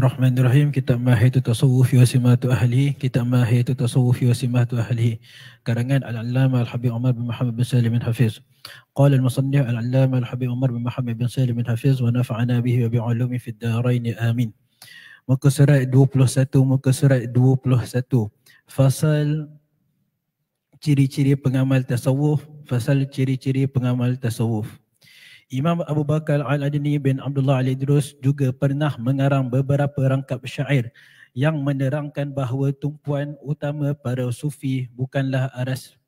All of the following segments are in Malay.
Bismillahirrahmanirrahim. Kitab Mahiyatu Tasawwuf wa Simatu Ahlihi. Kitab Mahiyatu Tasawwuf wa Simatu Ahlihi. Karangan Al-Allama Al-Habib Umar bin Muhammad bin Salim bin Hafiz. Qala al-musannif Al-Allama Al-Habib Umar bin Muhammad bin Salim bin Hafiz wa nafa'ana bihi wa bi'ulumi fid darain. Amin. Muka surat 21, muka surat 21. Fasal ciri-ciri pengamal tasawuf, fasal ciri-ciri pengamal tasawuf. Imam Abu Bakar Al-Adni bin Abdullah Al-Idrus juga pernah mengarang beberapa rangkap syair yang menerangkan bahawa tumpuan utama para sufi bukanlah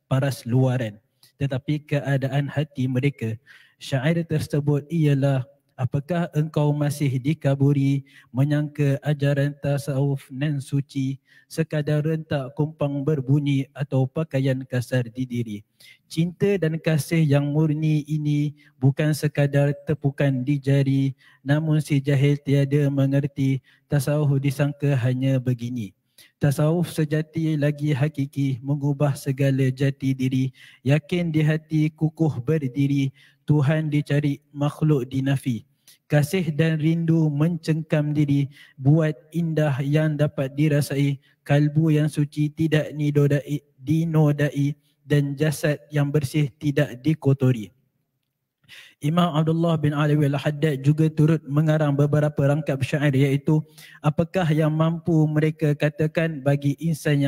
paras luaran tetapi keadaan hati mereka. Syair tersebut ialah: apakah engkau masih dikaburi menyangka ajaran tasawuf nan suci, sekadar rentak kumpang berbunyi atau pakaian kasar di diri. Cinta dan kasih yang murni ini bukan sekadar tepukan di jari, namun si jahil tiada mengerti, tasawuf disangka hanya begini. Tasawuf sejati lagi hakiki, mengubah segala jati diri, yakin di hati kukuh berdiri, Tuhan dicari, makhluk dinafi. Kasih dan rindu mencengkam diri, buat indah yang dapat dirasai, kalbu yang suci tidak dinodai, dan jasad yang bersih tidak dikotori. Imam Abdullah bin Alawi Al-Haddad juga turut mengarang beberapa rangkap syair, iaitu: apakah yang mampu mereka katakan bagi insan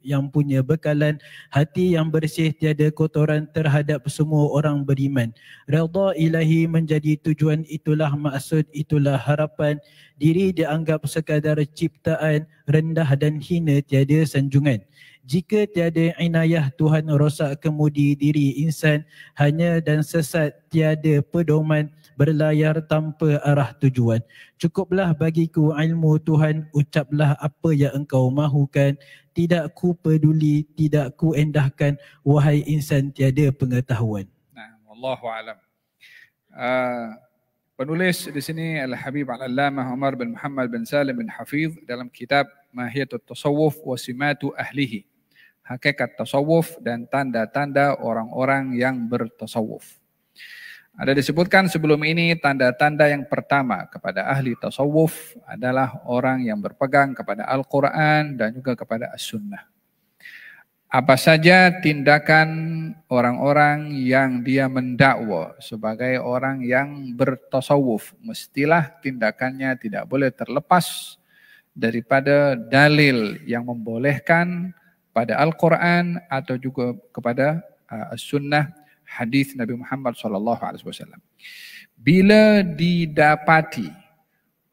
yang punya bekalan hati yang bersih, tiada kotoran terhadap semua orang beriman. Redha ilahi menjadi tujuan, itulah maksud, itulah harapan. Diri dianggap sekadar ciptaan, rendah dan hina tiada sanjungan. Jika tiada inayah Tuhan, rosak kemudi diri insan, hanya dan sesat tiada pedoman, berlayar tanpa arah tujuan. Cukuplah bagiku ilmu Tuhan, ucaplah apa yang engkau mahukan, tidak ku peduli, tidak ku endahkan, wahai insan tiada pengetahuan. Nah, wallahu alam. Penulis di sini Al-Habib Al-Allamah Umar bin Muhammad bin Salim bin Hafiz dalam kitab Mahiyatu Tasawwuf wa Simatu Ahlihi, hakikat tasawuf dan tanda-tanda orang-orang yang bertasawuf. Ada disebutkan sebelum ini, tanda-tanda yang pertama kepada ahli tasawuf adalah orang yang berpegang kepada Al-Quran dan juga kepada As-Sunnah. Apa saja tindakan orang-orang yang dia mendakwa sebagai orang yang bertasawuf, mestilah tindakannya tidak boleh terlepas daripada dalil yang membolehkan pada Al-Quran atau juga kepada As-Sunnah, hadis Nabi Muhammad SAW. Bila didapati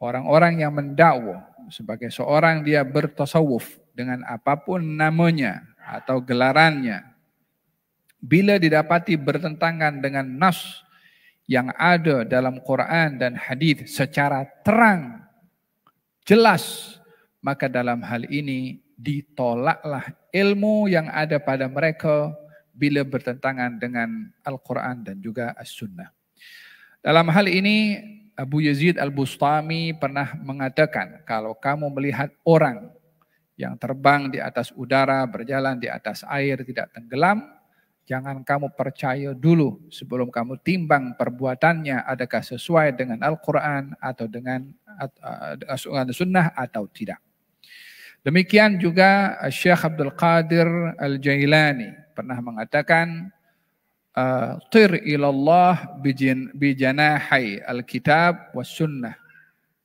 orang-orang yang mendakwa sebagai seorang dia bertasawuf dengan apapun namanya atau gelarannya, bila didapati bertentangan dengan nas yang ada dalam Quran dan hadis secara terang, jelas, maka dalam hal ini ditolaklah ilmu yang ada pada mereka bila bertentangan dengan Al-Quran dan juga As-Sunnah. Dalam hal ini Abu Yazid Al-Bustami pernah mengatakan, kalau kamu melihat orang yang terbang di atas udara, berjalan di atas air, tidak tenggelam, jangan kamu percaya dulu sebelum kamu timbang perbuatannya adakah sesuai dengan Al-Quran atau dengan As-Sunnah atau tidak. Demikian juga Syekh Abdul Qadir Al-Jailani pernah mengatakan, tir ilallah bijanahai al-kitab was sunnah.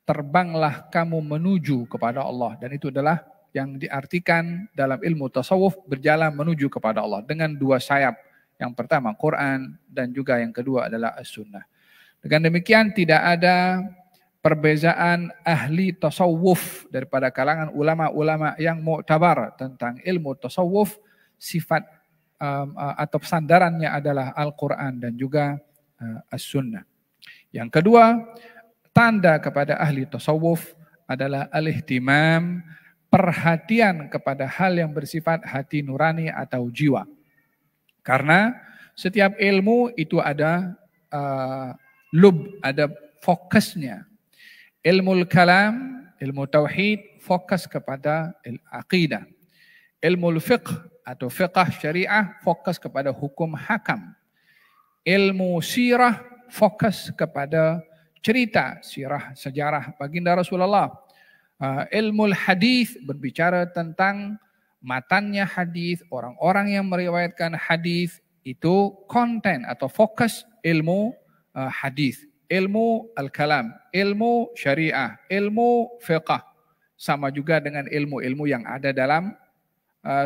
Terbanglah kamu menuju kepada Allah, dan itu adalah yang diartikan dalam ilmu tasawuf, berjalan menuju kepada Allah dengan dua sayap. Yang pertama Quran dan juga yang kedua adalah As-Sunnah. Dengan demikian tidak ada perbezaan ahli tasawuf daripada kalangan ulama-ulama yang muktabar tentang ilmu tasawuf, sifat atau sandarannya adalah Al-Quran dan juga As-Sunnah. Yang kedua, tanda kepada ahli tasawuf adalah al-ihtimam, perhatian kepada hal yang bersifat hati nurani atau jiwa. Karena setiap ilmu itu ada ada fokusnya. Ilmu kalam, ilmu tauhid fokus kepada aqidah. Ilmu fiqh atau fiqh syariah fokus kepada hukum hakam. Ilmu sirah fokus kepada cerita sirah sejarah baginda Rasulullah. Ilmu hadis berbicara tentang matannya hadis, orang-orang yang meriwayatkan hadis, itu konten atau fokus ilmu hadis, ilmu al-kalam, ilmu syariah, ilmu fiqh. Sama juga dengan ilmu-ilmu yang ada dalam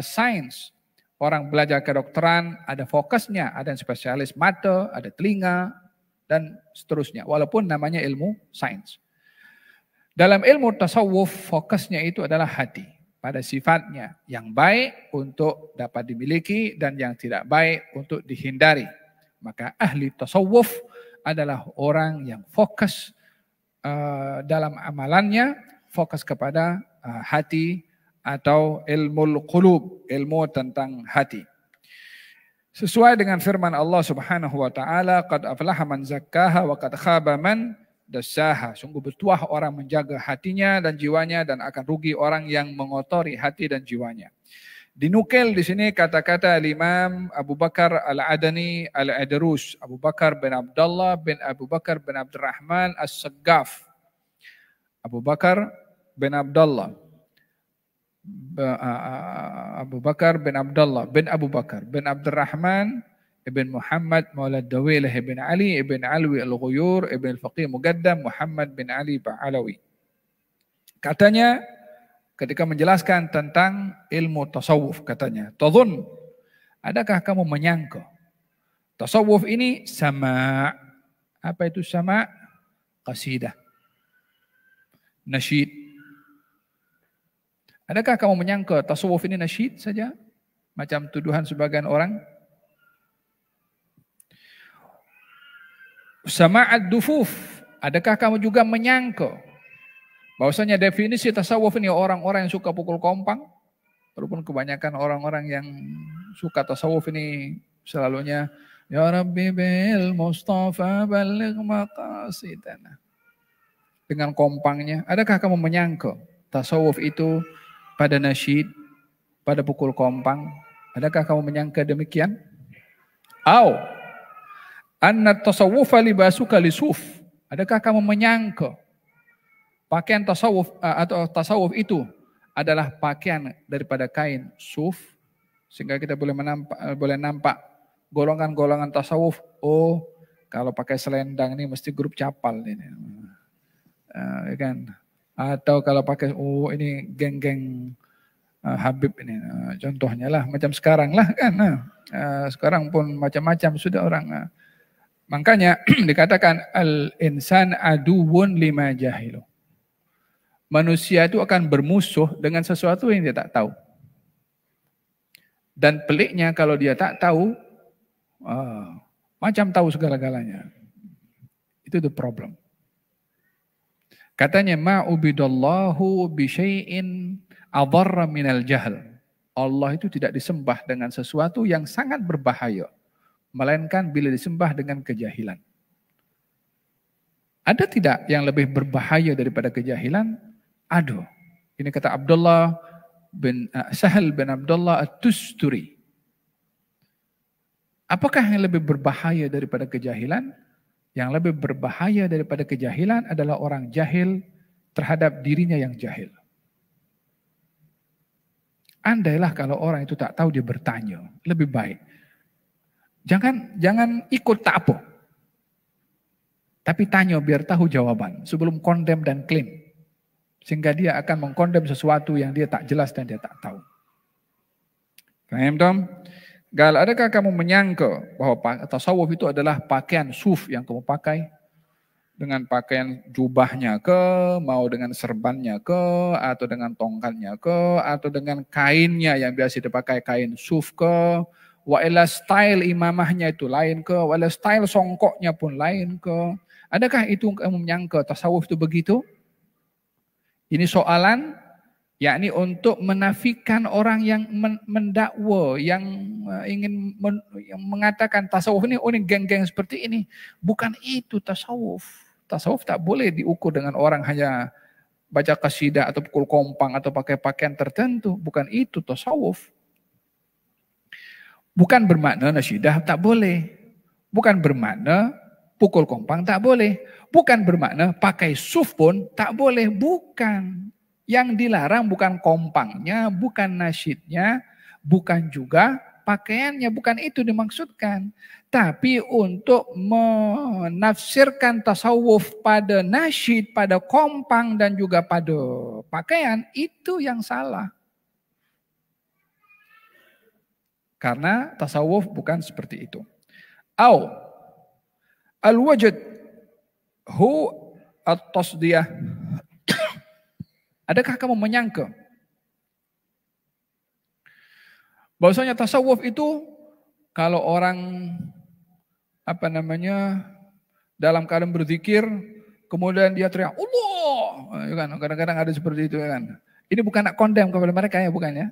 sains. Orang belajar kedokteran ada fokusnya, ada yang spesialis mata, ada telinga, dan seterusnya. Walaupun namanya ilmu sains. Dalam ilmu tasawuf, fokusnya itu adalah hati. Pada sifatnya yang baik untuk dapat dimiliki dan yang tidak baik untuk dihindari. Maka ahli tasawuf adalah orang yang fokus dalam amalannya, fokus kepada hati atau ilmu qulub, ilmu tentang hati. Sesuai dengan firman Allah Subhanahu wa taala, qad aflaha man zakkaha wa qad khaba man dassaha. Sungguh bertuah orang menjaga hatinya dan jiwanya, dan akan rugi orang yang mengotori hati dan jiwanya. Dinukil di sini kata-kata Imam Abu Bakar Al-Adani Al-Adrus, Abu Bakar bin Abdullah bin Abu Bakar bin Abdurrahman As-Saggaf. Abu Bakar bin Abdullah Abu Bakar bin Abdullah bin Abu Bakar bin Abdurrahman Ibn Muhammad Maulad Dawilah Ibn Ali Ibn Alwi Al-Ghuyur Ibn Al-Faqih Mugaddam Muhammad bin Ali Ba'alawi. Katanya ketika menjelaskan tentang ilmu tasawuf, katanya, tadhun, adakah kamu menyangka tasawuf ini sama? Apa itu sama? Qasidah, nasyid. Adakah kamu menyangka tasawuf ini nasyid saja? Macam tuduhan sebagian orang. Sama'ad dufuf, adakah kamu juga menyangka bahwasanya definisi tasawuf ini orang-orang yang suka pukul kompang? Walaupun kebanyakan orang-orang yang suka tasawuf ini selalunya ya Rabbi bil Mustafa baligh maqasidana, dengan kompangnya. Adakah kamu menyangka tasawuf itu pada nasyid, pada pukul kompang? Adakah kamu menyangka demikian? Anna tasawwufa libasuka lisuf. Adakah kamu menyangka pakaian tasawuf atau tasawuf itu adalah pakaian daripada kain suf, sehingga kita boleh nampak golongan-golongan tasawuf. Oh, kalau pakai selendang ini mesti grup capal ini, kan? Atau kalau pakai ini geng-geng Habib ini, contohnya lah macam sekarang lah kan. Sekarang pun macam-macam sudah orang. Makanya dikatakan al-insan aduwwun lima jahilu. Manusia itu akan bermusuh dengan sesuatu yang dia tak tahu. Dan peliknya kalau dia tak tahu, macam tahu segala-galanya. Itu the problem. Katanya ma'ubidallahu bisyai'in adharra minal jahl. Allah itu tidak disembah dengan sesuatu yang sangat berbahaya, melainkan bila disembah dengan kejahilan. Ada tidak yang lebih berbahaya daripada kejahilan? Ada. Ini kata Abdullah bin Sahal bin Abdullah At-Tusturi. Apakah yang lebih berbahaya daripada kejahilan? Yang lebih berbahaya daripada kejahilan adalah orang jahil terhadap dirinya yang jahil. Andailah kalau orang itu tak tahu dia bertanya, lebih baik. Jangan ikut tak apa. Tapi tanya biar tahu jawaban sebelum condemn dan klaim. Sehingga dia akan mengkondem sesuatu yang dia tak jelas dan dia tak tahu. Paham Tom? Gal, adakah kamu menyangka bahwa tasawuf itu adalah pakaian suf yang kamu pakai? Dengan pakaian jubahnya ke, mau dengan serbannya ke, atau dengan tongkatnya ke, atau dengan kainnya yang biasa dipakai kain suf ke, wa'ila style imamahnya itu lain ke, wa'ila style songkoknya pun lain ke. Adakah itu kamu menyangka tasawuf itu begitu? Ini soalan, yakni untuk menafikan orang yang mendakwa, yang ingin yang mengatakan tasawuf ini, oh ini geng-geng seperti ini. Bukan itu tasawuf. Tasawuf tak boleh diukur dengan orang hanya baca qasidah atau pukul kompang atau pakai pakaian tertentu. Bukan itu tasawuf. Bukan bermakna nasyidah tak boleh. Bukan bermakna pukul kompang tak boleh. Bukan bermakna pakai suf pun tak boleh. Bukan. Yang dilarang bukan kompangnya, bukan nasyidnya, bukan juga pakaiannya, bukan itu dimaksudkan. Tapi untuk menafsirkan tasawuf pada nasyid, pada kompang dan juga pada pakaian, itu yang salah. Karena tasawuf bukan seperti itu. Au al-wajad hu at-tasdiyah. Adakah kamu menyangka bahwasanya tasawuf itu kalau orang dalam keadaan berzikir kemudian dia teriak Allah, ya kan? Kadang-kadang ada seperti itu, ya kan? Ini bukan nak kondem kepada mereka, ya, bukan, ya.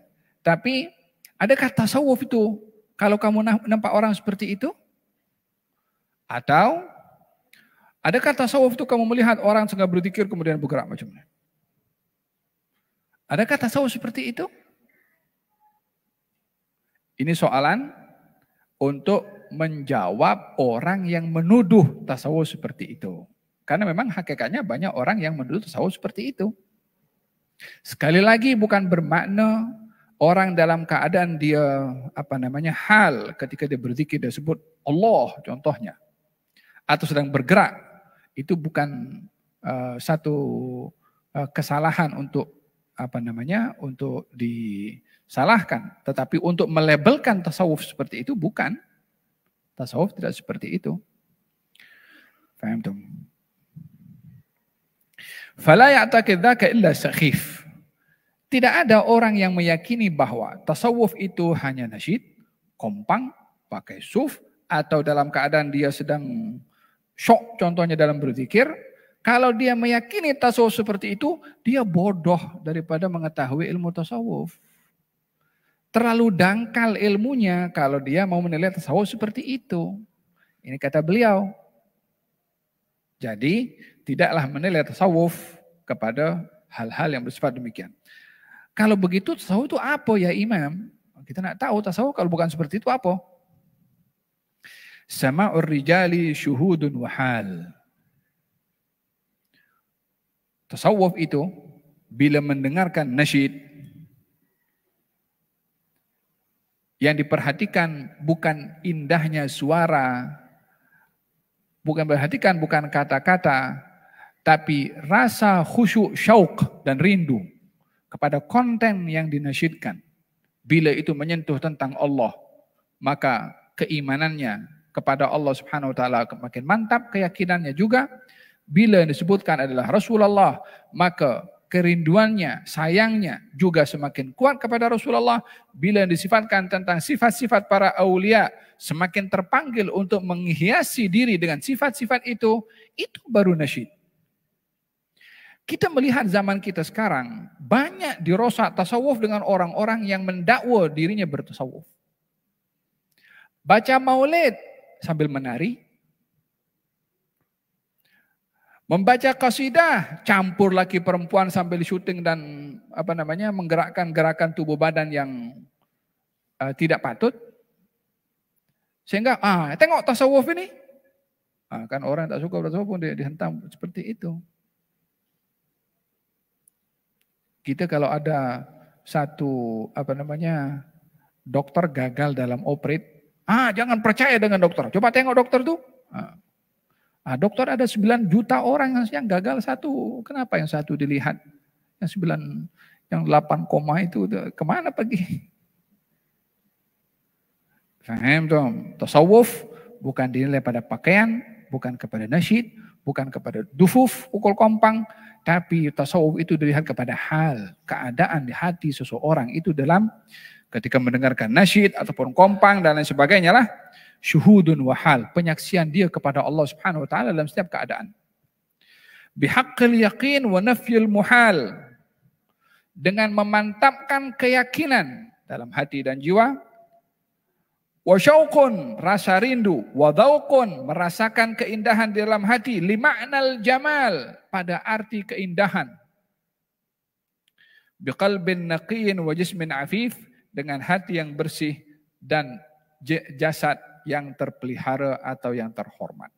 Tapi adakah tasawuf itu kalau kamu nampak orang seperti itu? Atau adakah tasawuf itu kamu melihat orang sedang berzikir kemudian bergerak macamnya? Adakah tasawuf seperti itu? Ini soalan untuk menjawab orang yang menuduh tasawuf seperti itu. Karena memang hakikatnya banyak orang yang menuduh tasawuf seperti itu. Sekali lagi bukan bermakna orang dalam keadaan dia hal ketika dia berzikir dia sebut Allah contohnya. Atau sedang bergerak. Itu bukan satu kesalahan untuk untuk disalahkan, tetapi untuk melabelkan tasawuf seperti itu bukan. Tasawuf tidak seperti itu. Faham tuh? Fala ya'taqid dzaka illa sakhif. Tidak ada orang yang meyakini bahwa tasawuf itu hanya nasyid, kompang, pakai suf, atau dalam keadaan dia sedang syok contohnya dalam berzikir. Kalau dia meyakini tasawuf seperti itu, dia bodoh daripada mengetahui ilmu tasawuf. Terlalu dangkal ilmunya kalau dia mau menilai tasawuf seperti itu. Ini kata beliau. Jadi, tidaklah menilai tasawuf kepada hal-hal yang bersifat demikian. Kalau begitu tasawuf itu apa ya Imam? Kita nak tahu tasawuf kalau bukan seperti itu apa? Sama'ur rijali syuhudun wahal. Tasawuf itu bila mendengarkan nasyid yang diperhatikan bukan indahnya suara, bukan kata-kata, tapi rasa khusyuk, syauq dan rindu kepada konten yang dinasyidkan. Bila itu menyentuh tentang Allah, maka keimanannya kepada Allah Subhanahu wa taala makin mantap, keyakinannya juga. Bila yang disebutkan adalah Rasulullah, maka kerinduannya, sayangnya juga semakin kuat kepada Rasulullah. Bila yang disifatkan tentang sifat-sifat para aulia, semakin terpanggil untuk menghiasi diri dengan sifat-sifat itu baru nasyid. Kita melihat zaman kita sekarang, banyak dirosak tasawuf dengan orang-orang yang mendakwa dirinya bertasawuf. Baca maulid sambil menari, membaca qasidah, campur laki perempuan sambil syuting dan menggerakkan gerakan tubuh badan yang tidak patut. Sehingga tengok tasawuf ini. Kan orang tak suka tasawuf pun dia dihentam seperti itu. Kita kalau ada satu dokter gagal dalam operate, jangan percaya dengan dokter. Coba tengok dokter tuh. Dokter ada 9 juta orang yang gagal satu. Kenapa yang satu dilihat? Yang 8 koma itu kemana pergi? Faham dong? Tasawuf bukan dinilai pada pakaian, bukan kepada nasyid, bukan kepada dufuf, pukul kompang. Tapi tasawuf itu dilihat kepada hal, keadaan di hati seseorang itu dalam ketika mendengarkan nasyid ataupun kompang dan lain sebagainya lah. Syuhudun wahal, penyaksian dia kepada Allah Subhanahu wa taala dalam setiap keadaan. Bihaqqil yaqin wa nafyil muhal. Dengan memantapkan keyakinan dalam hati dan jiwa. Wa syauqun, rasa rindu, wa dhauqun, merasakan keindahan di dalam hati, lima'nal jamal, pada arti keindahan. Biqalbin naqiyin wa jismin afif, dengan hati yang bersih dan jasad yang terpelihara atau yang terhormat.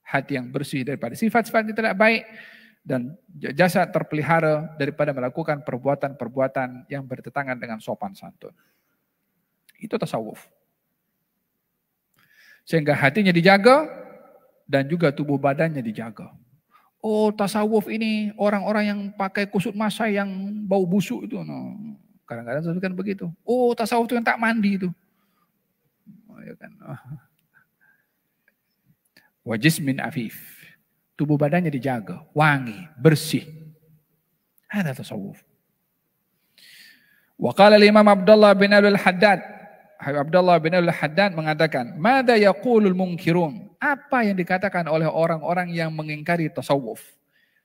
Hati yang bersih daripada sifat-sifat yang tidak baik dan jasad terpelihara daripada melakukan perbuatan-perbuatan yang bertentangan dengan sopan santun. Itu tasawuf. Sehingga hatinya dijaga dan juga tubuh badannya dijaga. Oh, tasawuf ini orang-orang yang pakai kusut masai yang bau busuk itu. No. Kadang-kadang tasawuf kan begitu. Oh, tasawuf itu yang tak mandi itu. Oh, ya kan. Wajismin afif. Tubuh badannya dijaga, wangi, bersih. Ada tasawuf. Wa qala al-Imam Abdullah bin al-Haddad. Abdullah bin al-Haddad mengatakan, "Mada yaqulul munkirun?" Apa yang dikatakan oleh orang-orang yang mengingkari tasawuf?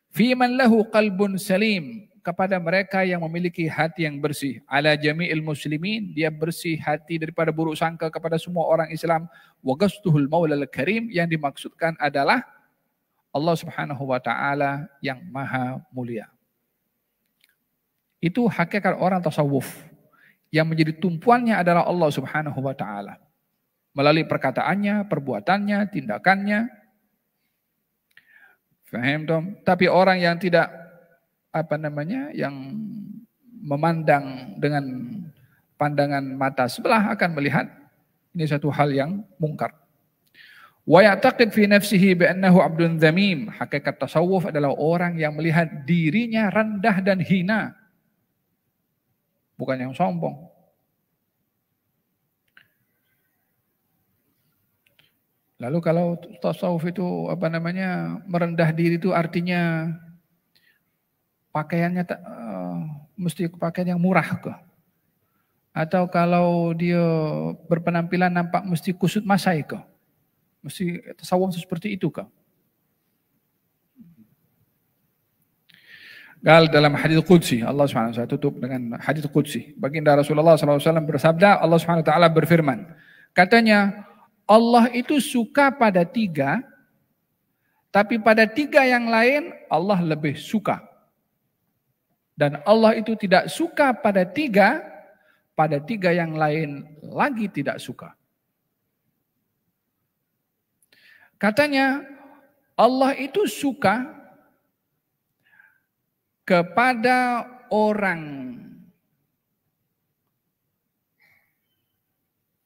Fi man lahu qalbun salim, kepada mereka yang memiliki hati yang bersih. Ala jami'il muslimin, dia bersih hati daripada buruk sangka kepada semua orang Islam. Wa qastuhul maulal karim, yang dimaksudkan adalah Allah Subhanahu wa taala yang maha mulia. Itu hakikat orang tasawuf. Yang menjadi tumpuannya adalah Allah Subhanahu wa taala. Melalui perkataannya, perbuatannya, tindakannya. Faham dong? Tapi orang yang tidak yang memandang dengan pandangan mata sebelah akan melihat ini satu hal yang mungkar. Wa ya'taqid fi nafsihi bi annahu 'abdun dzamim. Hakikat tasawuf adalah orang yang melihat dirinya rendah dan hina. Bukan yang sombong. Lalu kalau tasawuf itu merendah diri itu artinya pakaiannya mesti pakaian yang murah ke? Atau kalau dia berpenampilan nampak mesti kusut masai ke? Mesti tasawuf seperti itu kah? Gal dalam hadits qudsi, Allah SWT, saya tutup dengan hadits qudsi. Baginda Rasulullah SAW bersabda, Allah SWT berfirman, katanya, Allah itu suka pada 3, tapi pada 3 yang lain Allah lebih suka. Dan Allah itu tidak suka pada 3, pada 3 yang lain lagi tidak suka. Katanya Allah itu suka kepada orang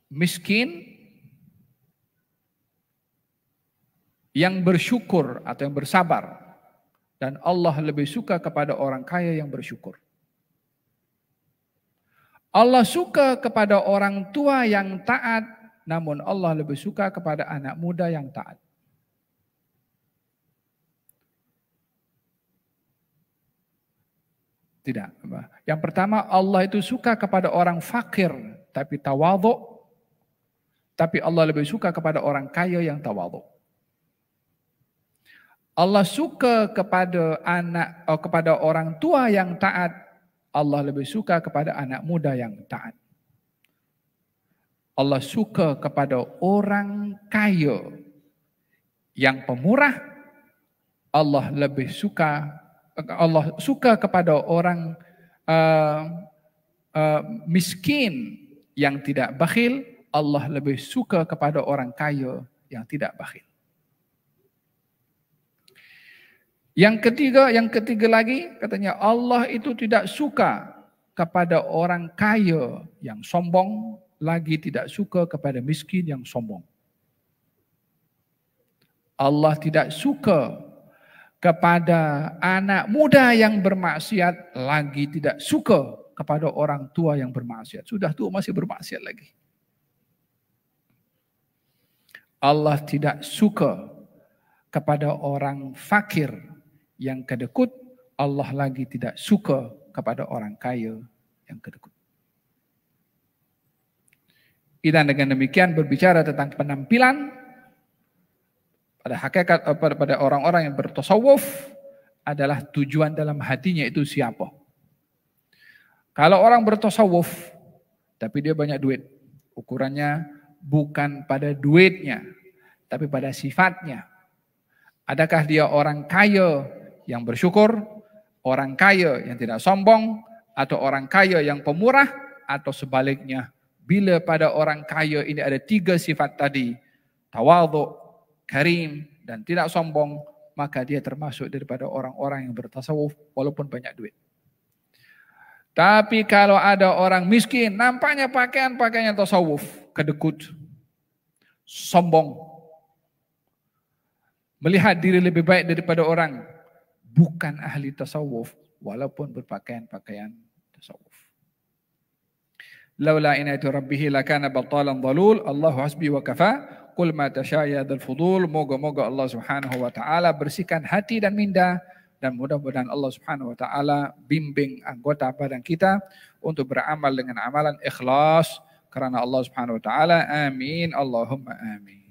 miskin yang bersyukur atau yang bersabar. Dan Allah lebih suka kepada orang kaya yang bersyukur. Allah suka kepada orang tua yang taat, namun Allah lebih suka kepada anak muda yang taat. Tidak. Yang pertama, Allah itu suka kepada orang fakir tapi tawadhu, tapi Allah lebih suka kepada orang kaya yang tawadhu. Allah suka kepada orang tua yang taat, Allah lebih suka kepada anak muda yang taat. Allah suka kepada orang kaya yang pemurah, Allah suka kepada orang miskin yang tidak bakhil, Allah lebih suka kepada orang kaya yang tidak bakhil. Yang ketiga lagi katanya Allah itu tidak suka kepada orang kaya yang sombong, lagi tidak suka kepada miskin yang sombong. Allah tidak suka kepada anak muda yang bermaksiat, lagi tidak suka kepada orang tua yang bermaksiat. Sudah tua masih bermaksiat lagi. Allah tidak suka kepada orang fakir yang kedekut, Allah lagi tidak suka kepada orang kaya yang kedekut. Dan dengan demikian berbicara tentang penampilan, pada hakikat pada orang-orang yang bertasawuf adalah tujuan dalam hatinya itu siapa. Kalau orang bertasawuf tapi dia banyak duit, ukurannya bukan pada duitnya tapi pada sifatnya. Adakah dia orang kaya yang bersyukur, orang kaya yang tidak sombong, atau orang kaya yang pemurah, atau sebaliknya? Bila pada orang kaya ini ada 3 sifat tadi, tawadhu, karim, dan tidak sombong, maka dia termasuk daripada orang-orang yang bertasawuf walaupun banyak duit. Tapi kalau ada orang miskin, nampaknya pakaiannya tasawuf, kedekut, sombong, melihat diri lebih baik daripada orang, bukan ahli tasawuf walaupun berpakaian tasawuf. Laula inayatu rabbih lakana batalan dhalul, Allahu hasbi wa kafa, qul ma tasya dzal fudul. Moga-moga Allah Subhanahu wa taala bersihkan hati dan minda, dan mudah-mudahan Allah Subhanahu wa taala bimbing anggota badan kita untuk beramal dengan amalan ikhlas karena Allah Subhanahu wa taala. Amin, Allahumma amin.